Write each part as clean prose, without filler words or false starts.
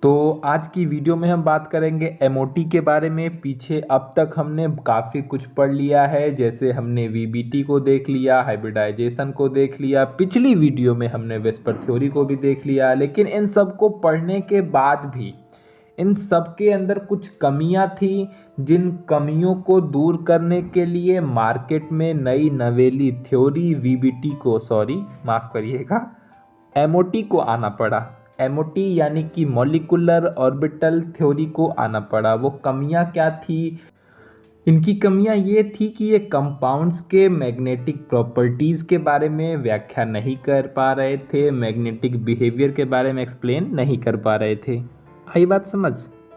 तो आज की वीडियो में हम बात करेंगे एमओटी के बारे में। पीछे अब तक हमने काफ़ी कुछ पढ़ लिया है, जैसे हमने वीबीटी को देख लिया, हाइब्रिडाइजेशन को देख लिया, पिछली वीडियो में हमने वेस्पर थ्योरी को भी देख लिया। लेकिन इन सब को पढ़ने के बाद भी इन सब के अंदर कुछ कमियां थी, जिन कमियों को दूर करने के लिए मार्केट में नई नवेली थ्योरी वीबीटी को माफ़ करिएगा, एमओटी को आना पड़ा। एमओटी यानी कि मॉलिक्यूलर ऑर्बिटल थ्योरी को आना पड़ा। वो कमियां क्या थी? इनकी कमियां ये थी कि ये कंपाउंड्स के मैग्नेटिक प्रॉपर्टीज़ के बारे में व्याख्या नहीं कर पा रहे थे, मैग्नेटिक बिहेवियर के बारे में एक्सप्लेन नहीं कर पा रहे थे। आई बात समझ?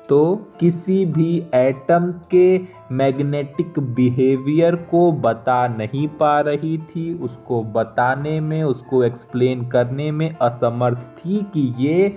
तो किसी भी एटम के मैग्नेटिक बिहेवियर को बता नहीं पा रही थी, उसको बताने में, उसको एक्सप्लेन करने में असमर्थ थी कि ये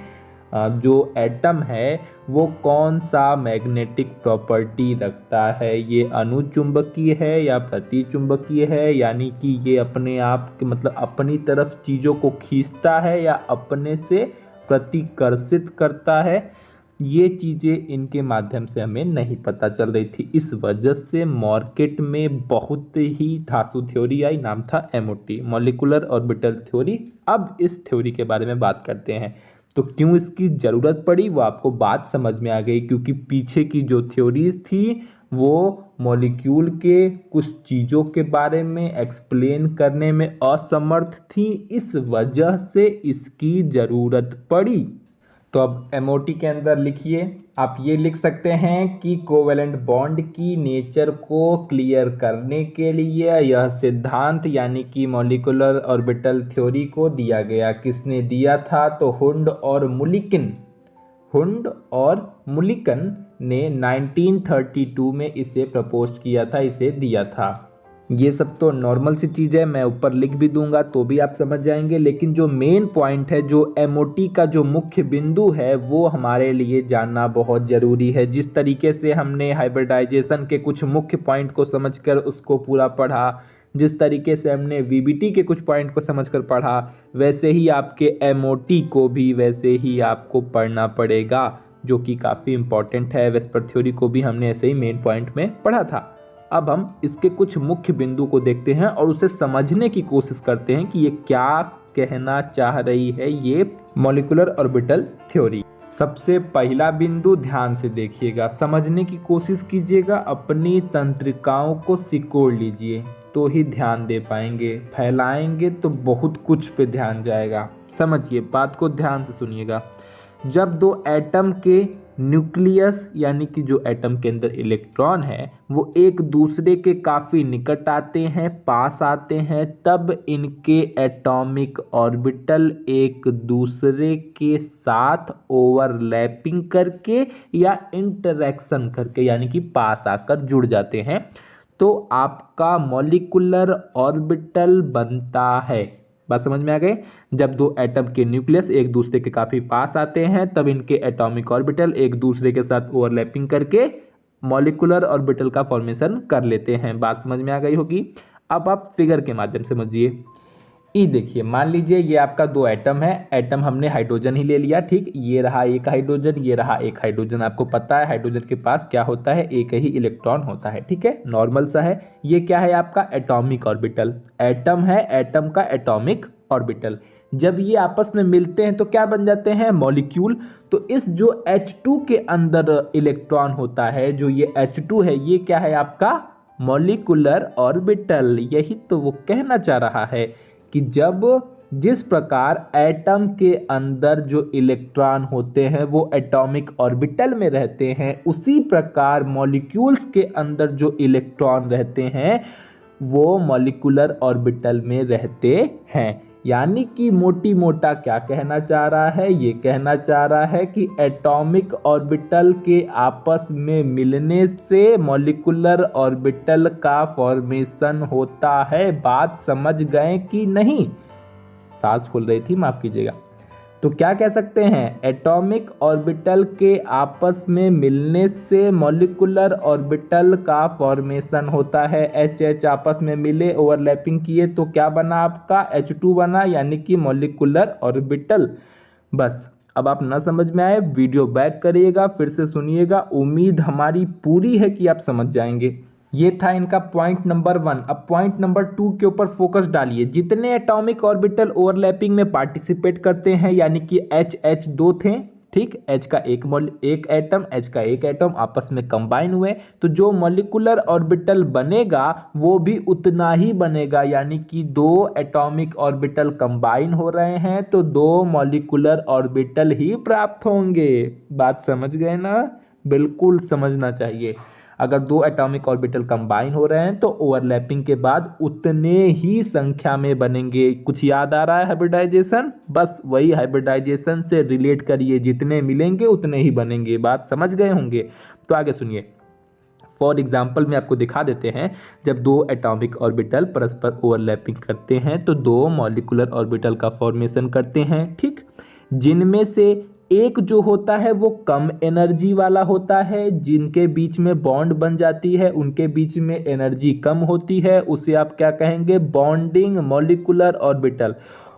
जो एटम है वो कौन सा मैग्नेटिक प्रॉपर्टी रखता है, ये अनुचुंबकीय है या प्रतिचुंबकीय है, यानी कि ये अपने आप मतलब अपनी तरफ चीज़ों को खींचता है या अपने से प्रतिकर्षित करता है। ये चीज़ें इनके माध्यम से हमें नहीं पता चल रही थी। इस वजह से मार्केट में बहुत ही धांसू थ्योरी आई, नाम था एमओटी, मॉलिक्यूलर ऑर्बिटल थ्योरी। अब इस थ्योरी के बारे में बात करते हैं। तो क्यों इसकी ज़रूरत पड़ी वो आपको बात समझ में आ गई, क्योंकि पीछे की जो थ्योरीज थी वो मॉलिक्यूल के कुछ चीज़ों के बारे में एक्सप्लेन करने में असमर्थ थी, इस वजह से इसकी ज़रूरत पड़ी। तो अब एमओटी के अंदर लिखिए, आप ये लिख सकते हैं कि कोवेलेंट बॉन्ड की नेचर को क्लियर करने के लिए यह सिद्धांत यानी कि मॉलिक्यूलर ऑर्बिटल थ्योरी को दिया गया। किसने दिया था? तो हुंड और मुलिकन ने 1932 में इसे प्रपोज किया था, इसे दिया था। ये सब तो नॉर्मल सी चीज़ है, मैं ऊपर लिख भी दूंगा तो भी आप समझ जाएंगे। लेकिन जो मेन पॉइंट है, जो एमओटी का जो मुख्य बिंदु है, वो हमारे लिए जानना बहुत ज़रूरी है। जिस तरीके से हमने हाइब्रिडाइजेशन के कुछ मुख्य पॉइंट को समझकर उसको पूरा पढ़ा, जिस तरीके से हमने वीबीटी के कुछ पॉइंट को समझकर पढ़ा, वैसे ही आपके एमओटी को भी वैसे ही आपको पढ़ना पड़ेगा, जो कि काफ़ी इंपॉर्टेंट है। वेस्पर थ्योरी को भी हमने ऐसे ही मेन पॉइंट में पढ़ा था। अब हम इसके कुछ मुख्य बिंदु को देखते हैं और उसे समझने की कोशिश करते हैं कि ये क्या कहना चाह रही है ये मॉलिक्यूलर ऑर्बिटल थ्योरी। सबसे पहला बिंदु ध्यान से देखिएगा, समझने की कोशिश कीजिएगा, अपनी तंत्रिकाओं को सिकोड़ लीजिए तो ही ध्यान दे पाएंगे। फैलाएंगे तो बहुत कुछ पे ध्यान जाएगा। समझिए, बात को ध्यान से सुनिएगा। जब दो एटम के न्यूक्लियस यानी कि जो एटम के अंदर इलेक्ट्रॉन है वो एक दूसरे के काफ़ी निकट आते हैं, पास आते हैं, तब इनके एटॉमिक ऑर्बिटल एक दूसरे के साथ ओवरलैपिंग करके या इंटरेक्शन करके यानी कि पास आकर जुड़ जाते हैं, तो आपका मॉलिक्यूलर ऑर्बिटल बनता है। बात समझ में आ गई? जब दो एटम के न्यूक्लियस एक दूसरे के काफी पास आते हैं तब इनके एटॉमिक ऑर्बिटल एक दूसरे के साथ ओवरलैपिंग करके मॉलिक्यूलर ऑर्बिटल का फॉर्मेशन कर लेते हैं। बात समझ में आ गई होगी। अब आप फिगर के माध्यम से समझिए। ई देखिए, मान लीजिए ये आपका दो एटम है, एटम हमने हाइड्रोजन ही ले लिया, ठीक। ये रहा एक हाइड्रोजन, ये रहा एक हाइड्रोजन। आपको पता है हाइड्रोजन के पास क्या होता है? एक ही इलेक्ट्रॉन होता है, ठीक है, नॉर्मल सा है। ये क्या है? आपका एटॉमिक ऑर्बिटल। एटम है, एटम का एटॉमिक ऑर्बिटल। जब ये आपस में मिलते हैं तो क्या बन जाते हैं? मॉलिक्यूल। तो इस जो H2 के अंदर इलेक्ट्रॉन होता है, जो ये H2 है, ये क्या है? आपका मॉलिक्यूलर ऑर्बिटल। यही तो वो कहना चाह रहा है कि जब जिस प्रकार एटम के अंदर जो इलेक्ट्रॉन होते हैं वो एटॉमिक ऑर्बिटल में रहते हैं, उसी प्रकार मॉलिक्यूल्स के अंदर जो इलेक्ट्रॉन रहते हैं वो मॉलिक्यूलर ऑर्बिटल में रहते हैं। यानी कि मोटी मोटा क्या कहना चाह रहा है? ये कहना चाह रहा है कि एटॉमिक ऑर्बिटल के आपस में मिलने से मॉलिक्यूलर ऑर्बिटल का फॉर्मेशन होता है। बात समझ गए कि नहीं? सांस फूल रही थी, माफ कीजिएगा। तो क्या कह सकते हैं? एटॉमिक ऑर्बिटल के आपस में मिलने से मॉलिक्यूलर ऑर्बिटल का फॉर्मेशन होता है। एच एच आपस में मिले, ओवरलैपिंग किए तो क्या बना? आपका H2 बना, यानी कि मॉलिक्यूलर ऑर्बिटल। बस अब आप ना समझ में आए वीडियो बैक करिएगा, फिर से सुनिएगा, उम्मीद हमारी पूरी है कि आप समझ जाएंगे। ये था इनका पॉइंट नंबर 1। अब पॉइंट नंबर 2 के ऊपर फोकस डालिए। जितने एटॉमिक ऑर्बिटल ओवरलैपिंग में पार्टिसिपेट करते हैं, यानी कि एच दो थे, ठीक, H का एक एटम, H का एक एटम आपस में कंबाइन हुए, तो जो मॉलिक्यूलर ऑर्बिटल बनेगा वो भी उतना ही बनेगा, यानी कि 2 एटॉमिक ऑर्बिटल कंबाइन हो रहे हैं तो 2 मॉलिक्यूलर ऑर्बिटल ही प्राप्त होंगे। बात समझ गए ना? बिल्कुल समझना चाहिए। अगर 2 एटॉमिक ऑर्बिटल कंबाइन हो रहे हैं तो ओवरलैपिंग के बाद उतने ही संख्या में बनेंगे। कुछ याद आ रहा है हाइब्रिडाइजेशन? बस वही हाइब्रिडाइजेशन से रिलेट करिए, जितने मिलेंगे उतने ही बनेंगे। बात समझ गए होंगे? तो आगे सुनिए। फॉर एग्जाम्पल में आपको दिखा देते हैं, जब 2 एटॉमिक ऑर्बिटल परस्पर ओवरलैपिंग करते हैं तो 2 मॉलिक्यूलर ऑर्बिटल का फॉर्मेशन करते हैं, ठीक, जिनमें से एक जो होता है वो कम एनर्जी वाला होता है, जिनके बीच में बॉन्ड बन जाती है उनके बीच में एनर्जी कम होती है, उसे आप क्या कहेंगे? Bonding molecular orbital.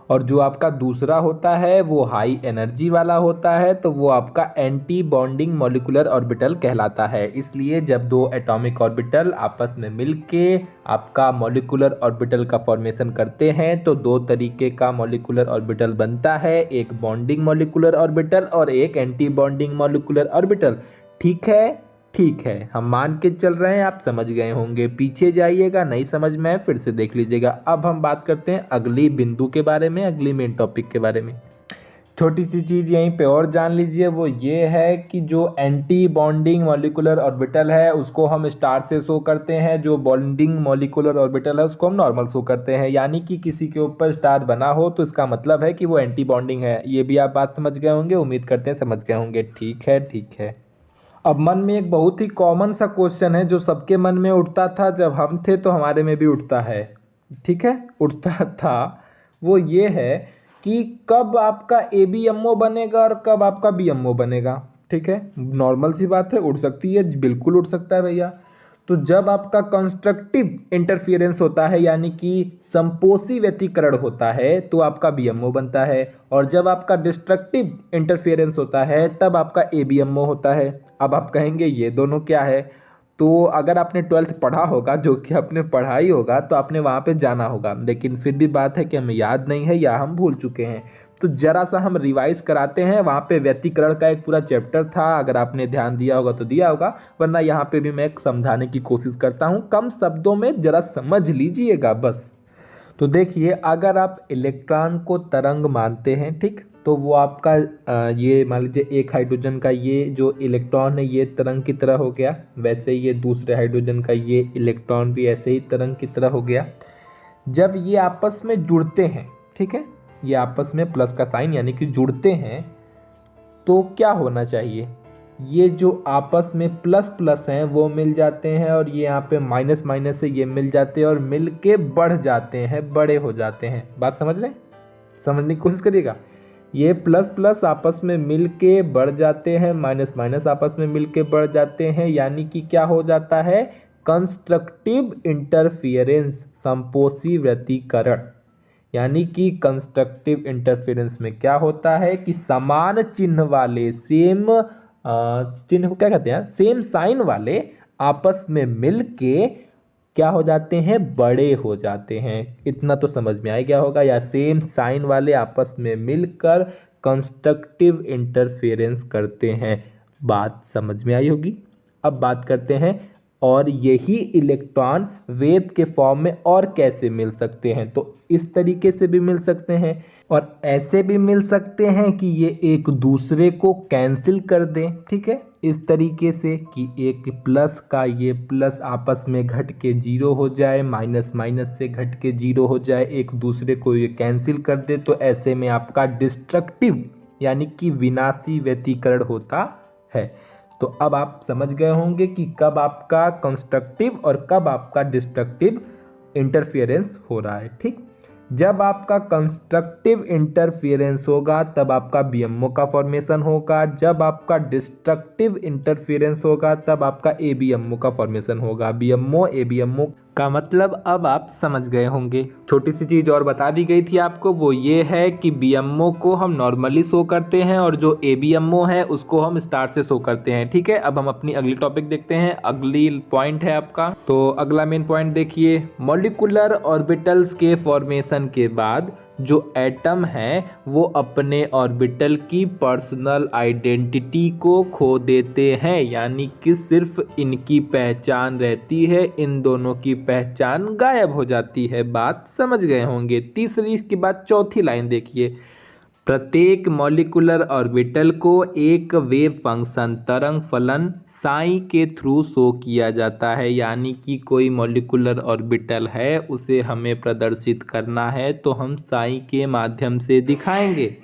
और जो आपका दूसरा होता है वो हाई एनर्जी वाला होता है, तो वो आपका एंटी बॉन्डिंग मॉलिक्यूलर ऑर्बिटल कहलाता है। इसलिए जब 2 एटॉमिक ऑर्बिटल आपस में मिलके आपका मॉलिक्यूलर ऑर्बिटल का फॉर्मेशन करते हैं तो 2 तरीके का मॉलिक्यूलर ऑर्बिटल बनता है, एक बॉन्डिंग मॉलिक्यूलर ऑर्बिटल और एक एंटी बॉन्डिंग मॉलिक्यूलर ऑर्बिटल। ठीक है? ठीक है, हम मान के चल रहे हैं, आप समझ गए होंगे। पीछे जाइएगा, नहीं समझ में आए फिर से देख लीजिएगा। अब हम बात करते हैं अगली बिंदु के बारे में, अगली मेन टॉपिक के बारे में। छोटी सी चीज़ यहीं पे और जान लीजिए, वो ये है कि जो एंटी बॉन्डिंग मॉलिक्यूलर ऑर्बिटल है उसको हम स्टार से शो करते हैं, जो बॉन्डिंग मॉलिक्यूलर ऑर्बिटल है उसको हम नॉर्मल शो करते हैं। यानी कि किसी के ऊपर स्टार बना हो तो इसका मतलब है कि वो एंटी बॉन्डिंग है। ये भी आप बात समझ गए होंगे, उम्मीद करते हैं समझ गए होंगे। ठीक है, ठीक है। अब मन में एक बहुत ही कॉमन सा क्वेश्चन है जो सबके मन में उठता था जब हम थे, तो हमारे में भी उठता है, ठीक है, उठता था। वो ये है कि कब आपका ABMO बनेगा और कब आपका BMO बनेगा। ठीक है, नॉर्मल सी बात है, उठ सकती है, बिल्कुल उठ सकता है भैया। तो जब आपका कंस्ट्रक्टिव इंटरफियरेंस होता है, यानी कि संपोषी व्यतिकरण होता है, तो आपका BMO बनता है, और जब आपका डिस्ट्रक्टिव इंटरफियरेंस होता है तब आपका ABMO होता है। अब आप कहेंगे ये दोनों क्या है? तो अगर आपने 12th पढ़ा होगा, जो कि आपने पढ़ा ही होगा, तो आपने वहाँ पे जाना होगा, लेकिन फिर भी बात है कि हमें याद नहीं है या हम भूल चुके हैं। तो जरा सा हम रिवाइज कराते हैं। वहाँ पे व्यतिकरण का एक पूरा चैप्टर था, अगर आपने ध्यान दिया होगा तो दिया होगा, वरना यहाँ पे भी मैं समझाने की कोशिश करता हूँ, कम शब्दों में जरा समझ लीजिएगा बस। तो देखिए, अगर आप इलेक्ट्रॉन को तरंग मानते हैं, ठीक, तो वो आपका ये मान लीजिए एक हाइड्रोजन का ये जो इलेक्ट्रॉन है ये तरंग की तरह हो गया, वैसे ये दूसरे हाइड्रोजन का ये इलेक्ट्रॉन भी ऐसे ही तरंग की तरह हो गया। जब ये आपस में जुड़ते हैं, ठीक है, ये आपस में प्लस का साइन यानी कि जुड़ते हैं, तो क्या होना चाहिए? ये जो आपस में प्लस प्लस हैं वो मिल जाते हैं, और ये यहाँ पे माइनस माइनस से ये मिल जाते हैं और मिल के बढ़ जाते हैं, बड़े हो जाते हैं। बात समझ रहे हैं? समझने की कोशिश करिएगा। ये प्लस प्लस आपस में मिल के बढ़ जाते हैं, माइनस माइनस आपस में मिल के बढ़ जाते हैं, यानी कि क्या हो जाता है? कंस्ट्रक्टिव इंटरफियरेंस, संपोषी व्यतिकरण। यानी कि कंस्ट्रक्टिव इंटरफेरेंस में क्या होता है कि समान चिन्ह वाले, सेम चिन्ह को क्या कहते हैं, सेम साइन वाले आपस में मिलके क्या हो जाते हैं? बड़े हो जाते हैं। इतना तो समझ में आ गया होगा। या सेम साइन वाले आपस में मिलकर कंस्ट्रक्टिव इंटरफेरेंस करते हैं। बात समझ में आई होगी। अब बात करते हैं, और यही इलेक्ट्रॉन वेव के फॉर्म में और कैसे मिल सकते हैं? तो इस तरीके से भी मिल सकते हैं, और ऐसे भी मिल सकते हैं कि ये एक दूसरे को कैंसिल कर दें। ठीक है, इस तरीके से कि एक प्लस का ये प्लस आपस में घट के 0 हो जाए, माइनस माइनस से घट के 0 हो जाए, एक दूसरे को ये कैंसिल कर दे, तो ऐसे में आपका डिस्ट्रक्टिव यानी कि विनाशी व्यतिकरण होता है। तो अब आप समझ गए होंगे कि कब आपका कंस्ट्रक्टिव और कब आपका डिस्ट्रक्टिव इंटरफियरेंस हो रहा है। ठीक, जब आपका कंस्ट्रक्टिव इंटरफियरेंस होगा तब आपका BMO का फॉर्मेशन होगा, जब आपका डिस्ट्रक्टिव इंटरफियरेंस होगा तब आपका ABMO का फॉर्मेशन होगा। BMO ABMO का मतलब अब आप समझ गए होंगे। छोटी सी चीज़ और बता दी गई थी आपको, वो ये है कि बीएमओ को हम नॉर्मली शो करते हैं और जो एबीएमओ है उसको हम स्टार से शो करते हैं। ठीक है, अब हम अपनी अगली टॉपिक देखते हैं। अगली पॉइंट है आपका, तो अगला मेन पॉइंट देखिए, मॉलिक्यूलर ऑर्बिटल्स के फॉर्मेशन के बाद जो एटम है वो अपने ऑर्बिटल की पर्सनल आइडेंटिटी को खो देते हैं, यानी कि सिर्फ इनकी पहचान रहती है, इन दोनों की पहचान गायब हो जाती है। बात समझ गए होंगे। तीसरी इसके बाद चौथी लाइन देखिए, प्रत्येक मॉलिक्यूलर ऑर्बिटल को एक वेव फंक्शन तरंग फलन साई के थ्रू शो किया जाता है, यानी कि कोई मॉलिक्यूलर ऑर्बिटल है उसे हमें प्रदर्शित करना है तो हम साई के माध्यम से दिखाएंगे।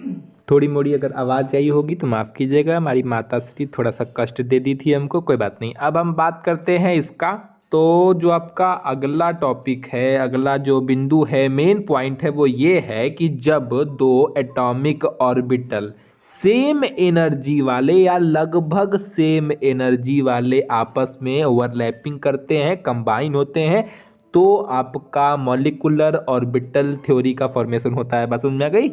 थोड़ी मोड़ी अगर आवाज़ आई होगी तो माफ़ कीजिएगा, हमारी माता श्री थोड़ा सा कष्ट दे दी थी हमको, कोई बात नहीं। अब हम बात करते हैं इसका, तो जो आपका अगला टॉपिक है, अगला जो बिंदु है, मेन पॉइंट है, वो ये है कि जब दो एटॉमिक ऑर्बिटल सेम एनर्जी वाले या लगभग सेम एनर्जी वाले आपस में ओवरलैपिंग करते हैं, कंबाइन होते हैं, तो आपका मॉलिक्यूलर ऑर्बिटल थ्योरी का फॉर्मेशन होता है। बस समझ में आ गई?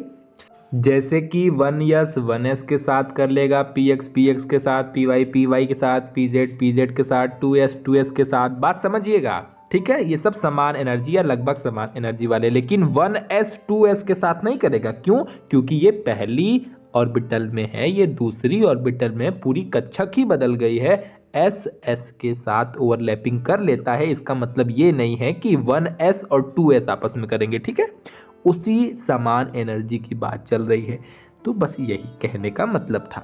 जैसे कि 1s 1s के साथ कर लेगा, px px के साथ, py py के साथ, pz pz के साथ, 2s 2s के साथ। बात समझिएगा, ठीक है? ये सब समान एनर्जी या लगभग समान एनर्जी वाले, लेकिन 1s 2s के साथ नहीं करेगा। क्यों? क्योंकि ये पहली ऑर्बिटल में है, ये दूसरी ऑर्बिटल में पूरी कक्षक ही बदल गई है, एस एस के साथ ओवरलैपिंग कर लेता है। इसका मतलब ये नहीं है कि 1s और 2s आपस में करेंगे, ठीक है? उसी समान एनर्जी की बात चल रही है, तो बस यही कहने का मतलब था।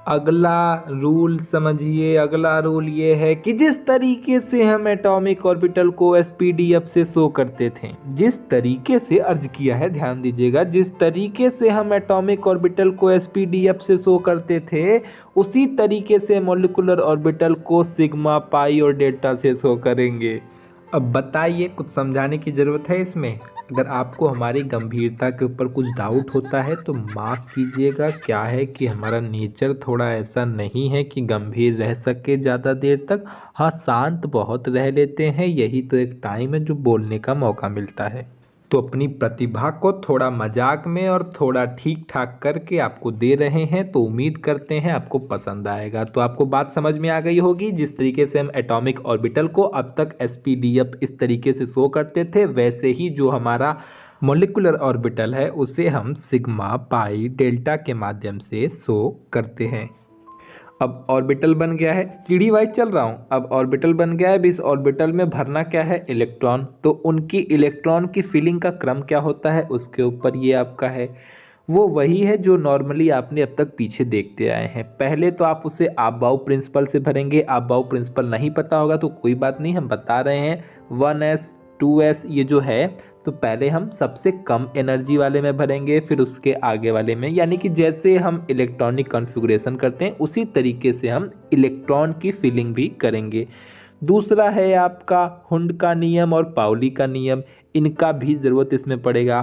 अगला रूल समझिए, अगला रूल ये है कि जिस तरीके से हम एटॉमिक ऑर्बिटल को एसपीडीएफ से शो करते थे, जिस तरीके से अर्ज किया है, ध्यान दीजिएगा, जिस तरीके से हम एटॉमिक ऑर्बिटल को एसपीडीएफ से शो करते थे, उसी तरीके से मॉलिक्यूलर ऑर्बिटल को सिग्मा पाई और डेल्टा से शो करेंगे। अब बताइए, कुछ समझाने की ज़रूरत है इसमें? अगर आपको हमारी गंभीरता के ऊपर कुछ डाउट होता है तो माफ़ कीजिएगा, क्या है कि हमारा नेचर थोड़ा ऐसा नहीं है कि गंभीर रह सके ज़्यादा देर तक। हाँ, शांत बहुत रह लेते हैं, यही तो एक टाइम है जो बोलने का मौका मिलता है। तो अपनी प्रतिभा को थोड़ा मजाक में और थोड़ा ठीक ठाक करके आपको दे रहे हैं, तो उम्मीद करते हैं आपको पसंद आएगा। तो आपको बात समझ में आ गई होगी, जिस तरीके से हम एटॉमिक ऑर्बिटल को अब तक एसपीडीएफ इस तरीके से शो करते थे, वैसे ही जो हमारा मॉलिक्यूलर ऑर्बिटल है उसे हम सिग्मा पाई डेल्टा के माध्यम से शो करते हैं। अब ऑर्बिटल बन गया है, सीढ़ी वाइज चल रहा हूँ। अब ऑर्बिटल बन गया है, इस ऑर्बिटल में भरना क्या है? इलेक्ट्रॉन। तो उनकी इलेक्ट्रॉन की फिलिंग का क्रम क्या होता है, उसके ऊपर ये आपका है, वो वही है जो नॉर्मली आपने अब तक पीछे देखते आए हैं। पहले तो आप उसे आबाउ प्रिंसिपल से भरेंगे। आबाउ प्रिंसिपल नहीं पता होगा तो कोई बात नहीं, हम बता रहे हैं। 1s 2s ये जो है, तो पहले हम सबसे कम एनर्जी वाले में भरेंगे, फिर उसके आगे वाले में, यानी कि जैसे हम इलेक्ट्रॉनिक कॉन्फ़िगरेशन करते हैं उसी तरीके से हम इलेक्ट्रॉन की फिलिंग भी करेंगे। दूसरा है आपका हुंड का नियम और पाउली का नियम, इनका भी ज़रूरत इसमें पड़ेगा।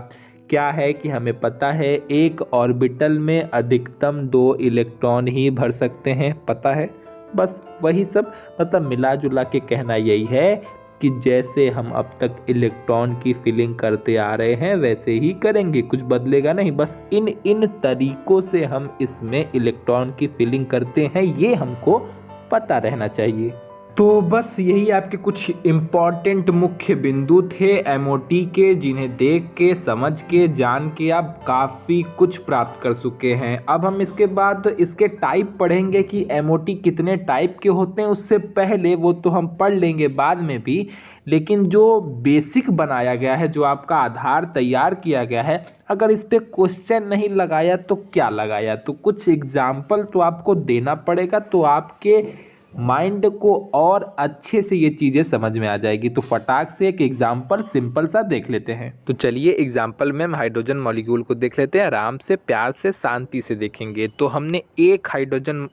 क्या है कि हमें पता है एक ऑर्बिटल में अधिकतम 2 इलेक्ट्रॉन ही भर सकते हैं, पता है? बस वही सब, मतलब मिला जुला के कहना यही है कि जैसे हम अब तक इलेक्ट्रॉन की फिलिंग करते आ रहे हैं वैसे ही करेंगे, कुछ बदलेगा नहीं। बस इन तरीकों से हम इसमें इलेक्ट्रॉन की फिलिंग करते हैं, ये हमको पता रहना चाहिए। तो बस यही आपके कुछ इम्पॉर्टेंट मुख्य बिंदु थे एमओटी के, जिन्हें देख के, समझ के, जान के आप काफ़ी कुछ प्राप्त कर चुके हैं। अब हम इसके बाद इसके टाइप पढ़ेंगे कि एमओटी कितने टाइप के होते हैं। उससे पहले वो तो हम पढ़ लेंगे बाद में भी, लेकिन जो बेसिक बनाया गया है, जो आपका आधार तैयार किया गया है, अगर इस पर क्वेश्चन नहीं लगाया तो क्या लगाया? तो कुछ एग्जाम्पल तो आपको देना पड़ेगा, तो आपके माइंड को और अच्छे से ये चीज़ें समझ में आ जाएगी। तो फटाक से एक एग्जाम्पल सिंपल सा देख लेते हैं। तो चलिए एग्जाम्पल में हम हाइड्रोजन मॉलिक्यूल को देख लेते हैं, आराम से, प्यार से, शांति से देखेंगे। तो हमने एक हाइड्रोजन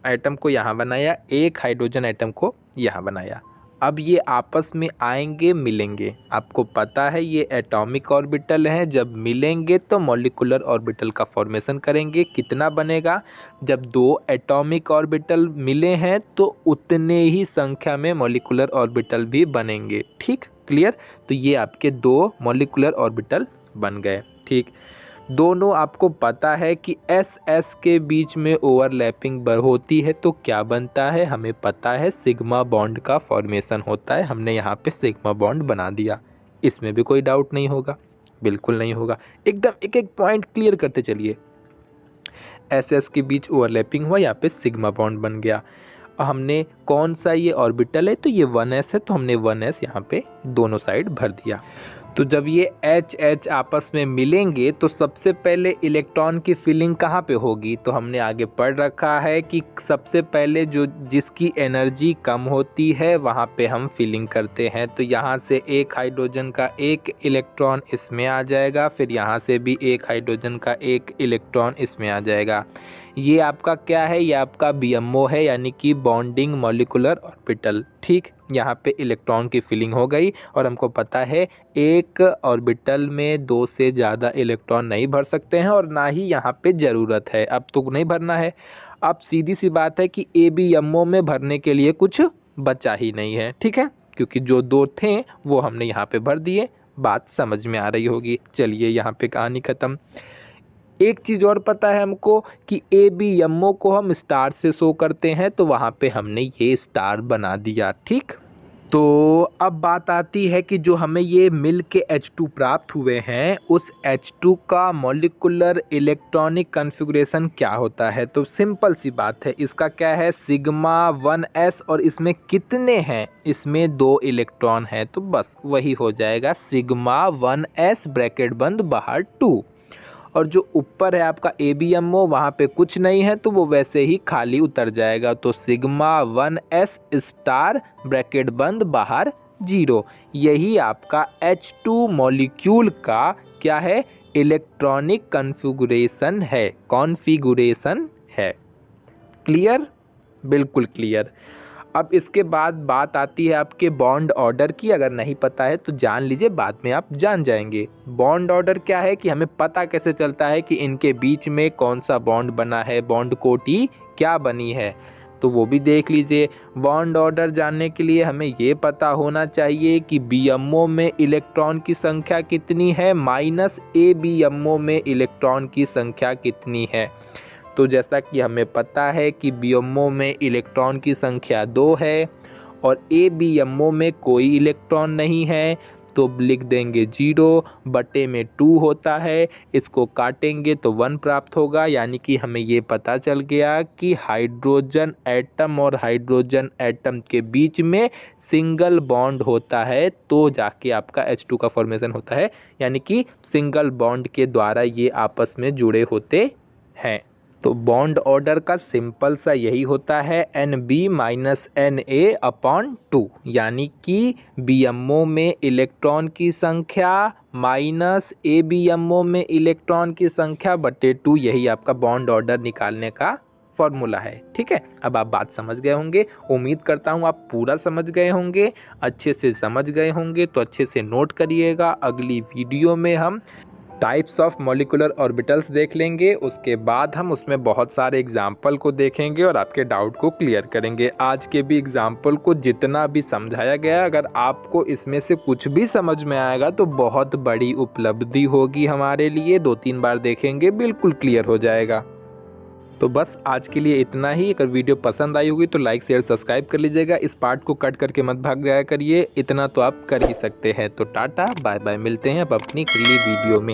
एटम को यहाँ बनाया, एक हाइड्रोजन एटम को यहाँ बनाया। अब ये आपस में आएंगे, मिलेंगे। आपको पता है ये एटॉमिक ऑर्बिटल हैं, जब मिलेंगे तो मॉलिक्यूलर ऑर्बिटल का फॉर्मेशन करेंगे। कितना बनेगा? जब दो एटॉमिक ऑर्बिटल मिले हैं तो उतने ही संख्या में मॉलिक्यूलर ऑर्बिटल भी बनेंगे। ठीक, क्लियर? तो ये आपके दो मॉलिक्यूलर ऑर्बिटल बन गए। ठीक, दोनों आपको पता है कि एस एस के बीच में ओवरलैपिंग होती है तो क्या बनता है? हमें पता है सिग्मा बॉन्ड का फॉर्मेशन होता है। हमने यहाँ पे सिग्मा बॉन्ड बना दिया, इसमें भी कोई डाउट नहीं होगा, बिल्कुल नहीं होगा। एकदम एक एक पॉइंट क्लियर करते चलिए। एस एस के बीच ओवरलैपिंग हुआ, यहाँ पे सिग्मा बॉन्ड बन गया। और हमने कौन सा ये ऑर्बिटल है? तो ये 1s है, तो हमने 1s यहाँ पे दोनों साइड भर दिया। तो जब ये एच एच आपस में मिलेंगे तो सबसे पहले इलेक्ट्रॉन की फिलिंग कहाँ पे होगी? तो हमने आगे पढ़ रखा है कि सबसे पहले जो जिसकी एनर्जी कम होती है वहाँ पे हम फिलिंग करते हैं। तो यहाँ से एक हाइड्रोजन का एक इलेक्ट्रॉन इसमें आ जाएगा, फिर यहाँ से भी एक हाइड्रोजन का एक इलेक्ट्रॉन इसमें आ जाएगा। ये आपका क्या है? ये आपका BMO है, यानी कि बॉन्डिंग मॉलिक्यूलर ऑर्बिटल। ठीक, यहाँ पे इलेक्ट्रॉन की फिलिंग हो गई और हमको पता है एक ऑर्बिटल में दो से ज़्यादा इलेक्ट्रॉन नहीं भर सकते हैं और ना ही यहाँ पे ज़रूरत है। अब तो नहीं भरना है। अब सीधी सी बात है कि ABMO में भरने के लिए कुछ बचा ही नहीं है। ठीक है, क्योंकि जो दो थे वो हमने यहाँ पे भर दिए। बात समझ में आ रही होगी। चलिए यहाँ पे कहानी ख़त्म। एक चीज़ और पता है हमको कि ABMO को हम स्टार से शो करते हैं, तो वहाँ पे हमने ये स्टार बना दिया। ठीक, तो अब बात आती है कि जो हमें ये मिल के H2 प्राप्त हुए हैं, उस H2 का मॉलिक्यूलर इलेक्ट्रॉनिक कॉन्फ़िगरेशन क्या होता है? तो सिंपल सी बात है, इसका क्या है? सिग्मा 1s, और इसमें कितने हैं? इसमें 2 इलेक्ट्रॉन हैं, तो बस वही हो जाएगा सिग्मा 1s ब्रैकेट बंद बाहर 2। और जो ऊपर है आपका ABMO, वहाँ पे कुछ नहीं है तो वो वैसे ही खाली उतर जाएगा। तो सिग्मा 1s स्टार ब्रैकेट बंद बाहर 0। यही आपका H2 मॉलिक्यूल का क्या है? इलेक्ट्रॉनिक कॉन्फ़िगरेशन है, कॉन्फ़िगरेशन है। क्लियर? बिल्कुल क्लियर। अब इसके बाद बात आती है आपके बॉन्ड ऑर्डर की। अगर नहीं पता है तो जान लीजिए, बाद में आप जान जाएंगे। बॉन्ड ऑर्डर क्या है कि हमें पता कैसे चलता है कि इनके बीच में कौन सा बॉन्ड बना है, बॉन्ड कोटी क्या बनी है, तो वो भी देख लीजिए। बॉन्ड ऑर्डर जानने के लिए हमें ये पता होना चाहिए कि BMO में इलेक्ट्रॉन की संख्या कितनी है माइनस ABMO में इलेक्ट्रॉन की संख्या कितनी है। तो जैसा कि हमें पता है कि BMO में इलेक्ट्रॉन की संख्या 2 है और ABMO में कोई इलेक्ट्रॉन नहीं है, तो लिख देंगे 0 बटे में 2 होता है। इसको काटेंगे तो 1 प्राप्त होगा। यानी कि हमें ये पता चल गया कि हाइड्रोजन एटम और हाइड्रोजन एटम के बीच में सिंगल बॉन्ड होता है, तो जाके आपका H2 का फॉर्मेशन होता है। यानी कि सिंगल बॉन्ड के द्वारा ये आपस में जुड़े होते हैं। तो बॉन्ड ऑर्डर का सिंपल सा यही होता है NB माइनस NA अपॉन 2, यानी कि BMO में इलेक्ट्रॉन की संख्या माइनस ABMO में इलेक्ट्रॉन की संख्या बटे 2। यही आपका बॉन्ड ऑर्डर निकालने का फॉर्मूला है। ठीक है, अब आप बात समझ गए होंगे। उम्मीद करता हूँ आप पूरा समझ गए होंगे। अच्छे से समझ गए होंगे तो अच्छे से नोट करिएगा। अगली वीडियो में हम टाइप्स ऑफ मॉलिक्यूलर ऑर्बिटल्स देख लेंगे। उसके बाद हम उसमें बहुत सारे एग्जाम्पल को देखेंगे और आपके डाउट को क्लियर करेंगे। आज के भी एग्जाम्पल को जितना भी समझाया गया, अगर आपको इसमें से कुछ भी समझ में आएगा तो बहुत बड़ी उपलब्धि होगी हमारे लिए। 2-3 बार देखेंगे, बिल्कुल क्लियर हो जाएगा। तो बस आज के लिए इतना ही। अगर वीडियो पसंद आई होगी तो लाइक शेयर सब्सक्राइब कर लीजिएगा। इस पार्ट को कट करके मत भाग जाया करिए, इतना तो आप कर ही सकते हैं। तो टाटा बाय बाय, मिलते हैं अब अपनी अगली वीडियो में।